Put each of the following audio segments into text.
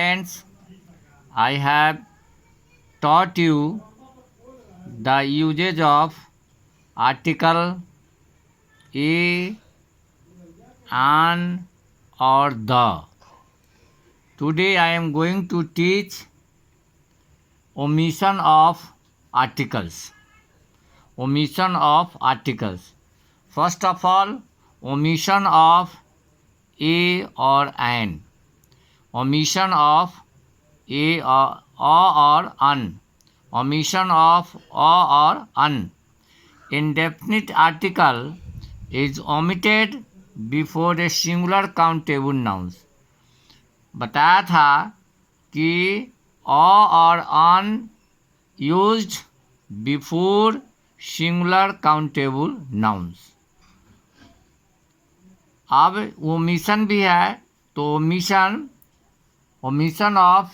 Friends, I have taught you the usage of article a, an or the. Today I am going to teach omission of articles. Omission of articles. First of all, omission of a or an. Omission of a or an. Omission of or an. Indefinite article is omitted before a singular countable nouns. बताया था कि और an used before singular countable nouns. अब omission भी है, तो omission of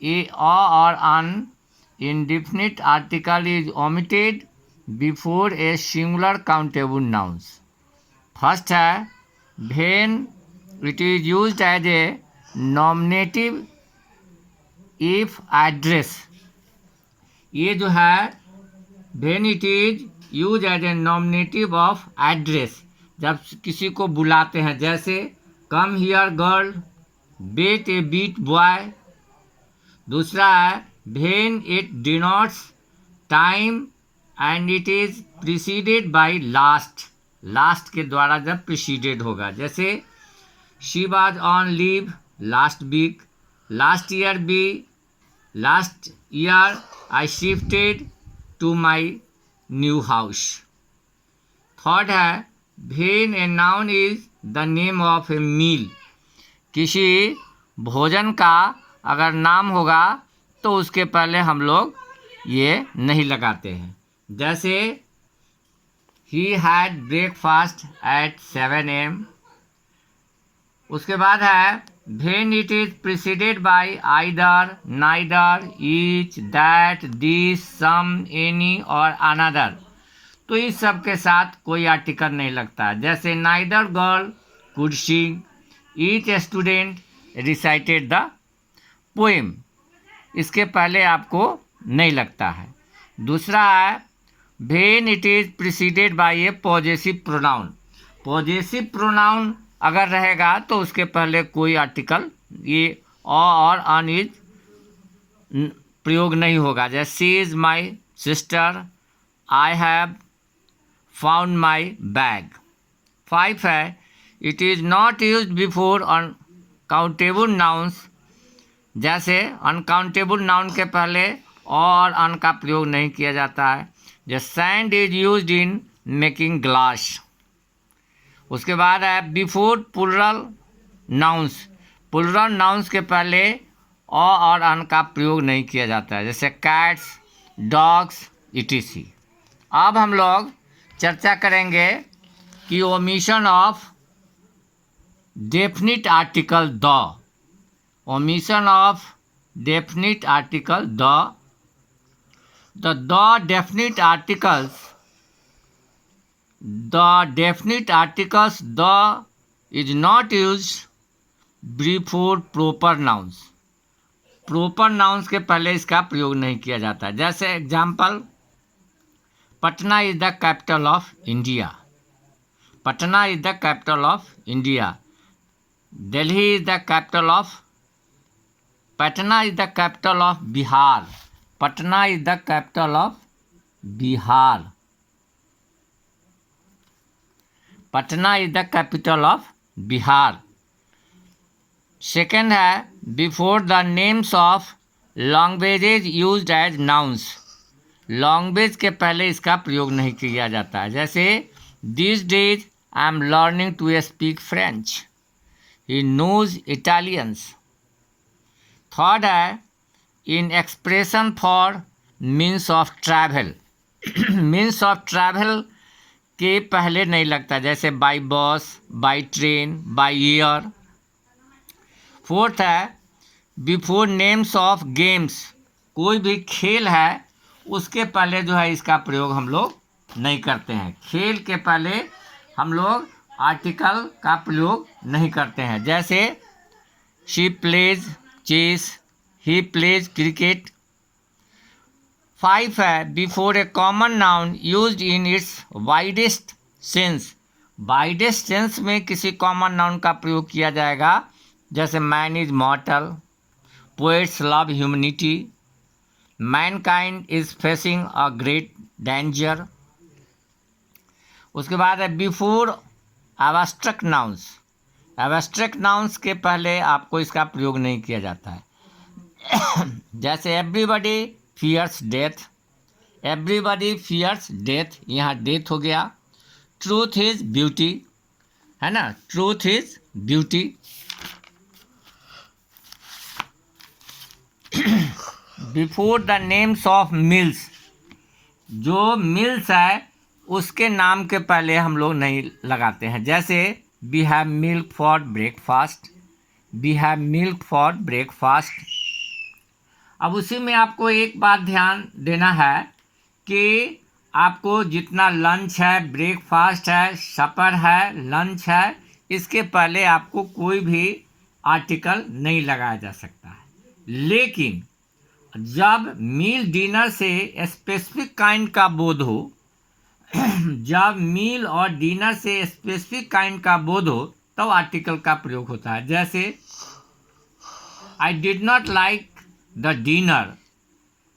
a or an indefinite article is omitted before a singular countable nouns. First है when it is used as a nominative if address. ये जो है when it is used as a nominative of address, जब किसी को बुलाते हैं, जैसे come here girl, beat a beat boy. दूसरा है when it denotes time and it is preceded by last. Last के द्वारा जब preceded होगा, जैसे she was on leave last week. last year I shifted to my new house. Third है when a noun is the name of a meal. किसी भोजन का अगर नाम होगा तो उसके पहले हम लोग ये नहीं लगाते हैं, जैसे he had breakfast at 7 AM. उसके बाद है when it is preceded by either, neither, each, that, this, some, any और another. तो इस सब के साथ कोई आर्टिकल नहीं लगता है, जैसे neither girl could sing, each student recited the poem. इसके पहले आपको नहीं लगता है. दूसरा है when it is preceded by a possessive pronoun. possessive pronoun अगर रहेगा तो उसके पहले कोई आर्टिकल ये और अन इज प्रयोग नहीं होगा, जैसे she is my sister, I have found my bag. 5 है it is not use before uncountable nouns. जैसे अनकाउंटेबल नाउन के पहले और अन का प्रयोग नहीं किया जाता है, जैसे sand is used in making glass. उसके बाद है before plural nouns. Plural nouns के पहले और अन का प्रयोग नहीं किया जाता है, जैसे कैट्स, डॉग्स, etc. अब हम लोग चर्चा करेंगे कि omission of definite article the. Omission of definite article the definite articles. The definite articles the is not used before proper nouns. proper nouns के पहले इसका प्रयोग नहीं किया जाता. जैसे example, Patna is the capital of India. Patna is the capital of India. Delhi is the capital of. Patna is the capital of Bihar. Patna is the capital of Bihar. Patna is the capital of Bihar. Second है before the names of languages used as nouns. Language के पहले इसका प्रयोग नहीं किया जाता है, जैसे this days I am learning to speak French, he knows Italians. Third है in expression for means of travel. Means of travel के पहले नहीं लगता, जैसे by bus, by train, by air. Fourth है बिफोर नेम्स ऑफ गेम्स. कोई भी खेल है उसके पहले जो है इसका प्रयोग हम लोग नहीं करते हैं. खेल के पहले हम लोग आर्टिकल का प्रयोग नहीं करते हैं, जैसे she plays chess, he plays cricket. 5 है before a common noun used in its widest sense. Widest sense में किसी कॉमन नाउन का प्रयोग किया जाएगा, जैसे man is mortal, poets love humanity, mankind is facing a great danger. उसके बाद है before abstract nouns. Abstract nouns के पहले आपको इसका प्रयोग नहीं किया जाता है। जैसे everybody fears death, everybody fears death, यहाँ डेथ हो गया। ट्रूथ इज ब्यूटी, है ना, truth is beauty. Before the names of meals, जो मिल्स है उसके नाम के पहले हम लोग नहीं लगाते हैं। जैसे we have milk for breakfast, we have milk for breakfast. अब उसी में आपको एक बात ध्यान देना है कि आपको जितना लंच है, ब्रेकफास्ट है, सपर है, लंच है, इसके पहले आपको कोई भी आर्टिकल नहीं लगाया जा सकता है। लेकिन जब मील डिनर से स्पेसिफिक काइंड का बोध हो, जब मील और डिनर से स्पेसिफिक काइंड का बोध हो, तब आर्टिकल का प्रयोग होता है। जैसे I did not like the dinner,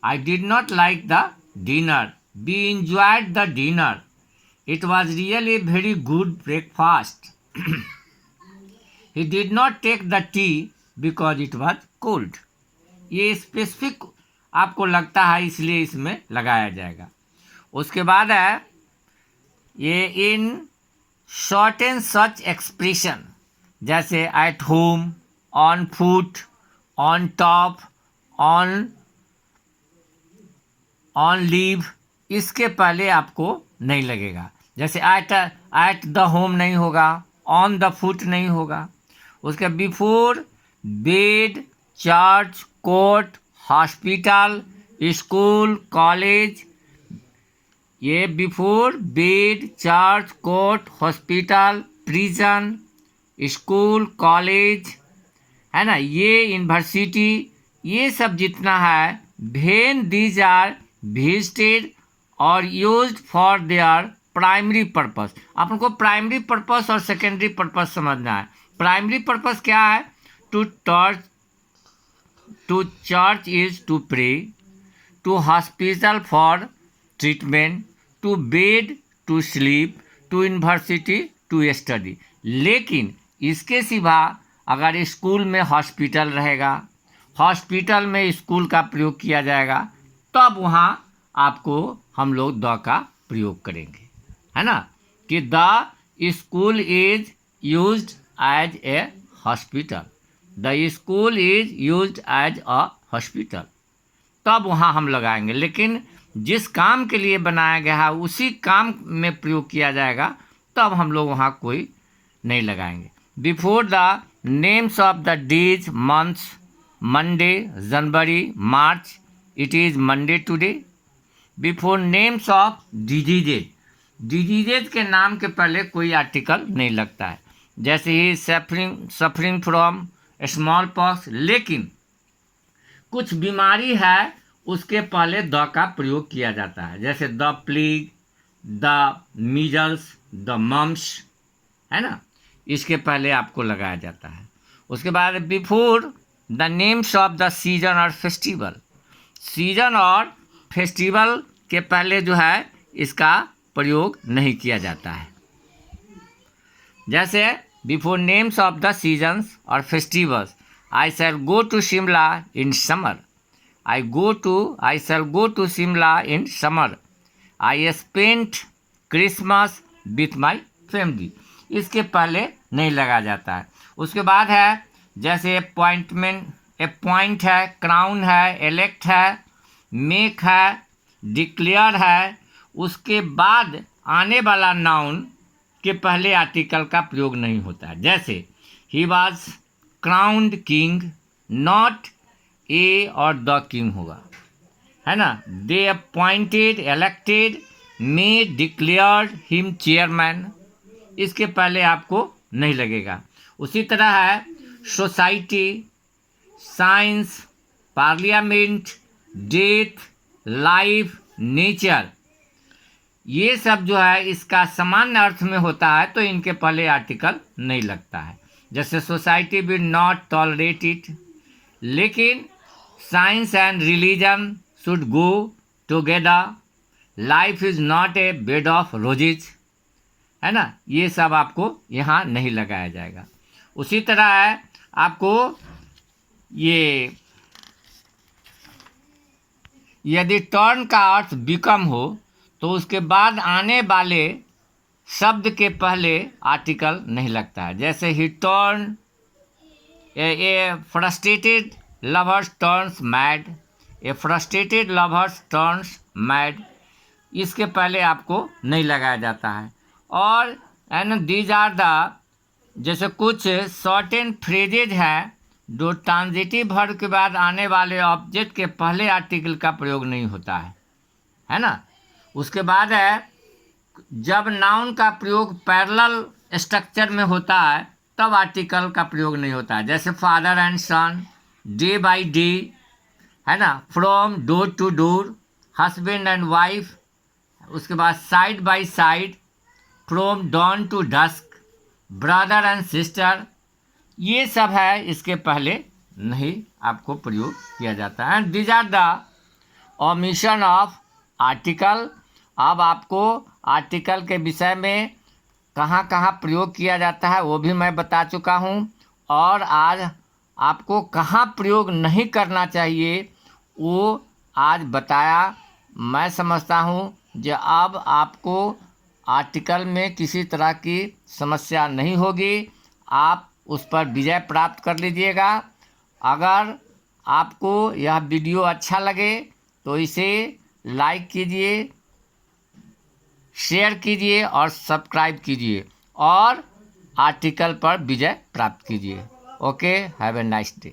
I did not like the dinner, we enjoyed the dinner, it was really very good breakfast, he did not take the tea because it was cold. ये specific आपको लगता है, इसलिए इसमें लगाया जाएगा। उसके बाद है ये in short and such expression, जैसे at home, on foot, on top, on leave, इसके पहले आपको नहीं लगेगा। जैसे एट द होम नहीं होगा, ऑन द फुट नहीं होगा। उसके before bed, church, court, hospital, school, college, ये before bed, church, court, hospital, prison, school, college, है ना, ये यूनिवर्सिटी, ये सब जितना है, when these are visited or used for their primary purpose. आपको प्राइमरी पर्पस और सेकेंडरी पर्पस समझना है। प्राइमरी पर्पस क्या है? To church is to pray, to hospital for treatment, to bed to sleep, to university to study. लेकिन इसके सिवा अगर स्कूल में हॉस्पिटल रहेगा, हॉस्पिटल में स्कूल का प्रयोग किया जाएगा, तब वहाँ आपको हम लोग द का प्रयोग करेंगे, है ना, कि the school is used as a hospital, the school is used as a hospital, तब वहाँ हम लगाएंगे। लेकिन जिस काम के लिए बनाया गया है उसी काम में प्रयोग किया जाएगा, तब हम लोग वहाँ कोई नहीं लगाएंगे। Before the names of the days, months, Monday, January, March, it is Monday today. Before names of diseases, diseases के नाम के पहले कोई आर्टिकल नहीं लगता है। जैसे ही सफरिंग फ्रॉम स्मॉल पॉक्स, लेकिन कुछ बीमारी है उसके पहले द का प्रयोग किया जाता है। जैसे the plague, the measles, the mumps, है ना, इसके पहले आपको लगाया जाता है। उसके बाद before the names of the season और फेस्टिवल, सीजन और फेस्टिवल के पहले जो है इसका प्रयोग नहीं किया जाता है। जैसे before names of the seasons और festivals, I shall go to Shimla in summer, I shall go to Shimla in summer. I spent Christmas with my family. इसके पहले नहीं लगा जाता है। उसके बाद है जैसे अपॉइंटमेंट, अपॉइंट है, क्राउन है, एलेक्ट है, मेक है, डिक्लेयर है। उसके बाद आने वाला नाउन के पहले आर्टिकल का प्रयोग नहीं होता है। जैसे he was crowned king, not a or the king होगा, है ना। They appointed, elected, made, declared him chairman, इसके पहले आपको नहीं लगेगा। उसी तरह है society, science, parliament, death, life, nature, ये सब जो है इसका सामान्य अर्थ में होता है तो इनके पहले आर्टिकल नहीं लगता है। जैसे society will not tolerate it, लेकिन science and religion should go together, life is not a bed of roses, है ना, ये सब आपको यहाँ नहीं लगाया जाएगा। उसी तरह है आपको ये यदि टर्न का अर्थ बिकम हो तो उसके बाद आने वाले शब्द के पहले आर्टिकल नहीं लगता है। जैसे ही टर्न, ए फ्रस्ट्रेटेड लवर्स टर्न्स मैड, ए फ्रस्ट्रेटेड लवर्स टर्न्स मैड, इसके पहले आपको नहीं लगाया जाता है। और एंड दीज आर द, जैसे कुछ सर्टेन फ्रेजेज हैं जो ट्रांजिटिव वर्ब के बाद आने वाले ऑब्जेक्ट के पहले आर्टिकल का प्रयोग नहीं होता है ना। उसके बाद है जब नाउन का प्रयोग पैरेलल स्ट्रक्चर में होता है तब आर्टिकल का प्रयोग नहीं होता है। जैसे father and son, day by day, है ना, from door to door, husband and wife, उसके बाद side by side, from dawn to dusk, brother and sister, ये सब है इसके पहले नहीं आपको प्रयोग किया जाता है। And these are the omission of article. अब आपको आर्टिकल के विषय में कहाँ कहाँ प्रयोग किया जाता है वो भी मैं बता चुका हूँ, और आज आपको कहाँ प्रयोग नहीं करना चाहिए वो आज बताया। मैं समझता हूँ कि अब आपको आर्टिकल में किसी तरह की समस्या नहीं होगी, आप उस पर विजय प्राप्त कर लीजिएगा। अगर आपको यह वीडियो अच्छा लगे तो इसे लाइक कीजिए, शेयर कीजिए और सब्सक्राइब कीजिए और आर्टिकल पर विजय प्राप्त कीजिए। Okay, have a nice day.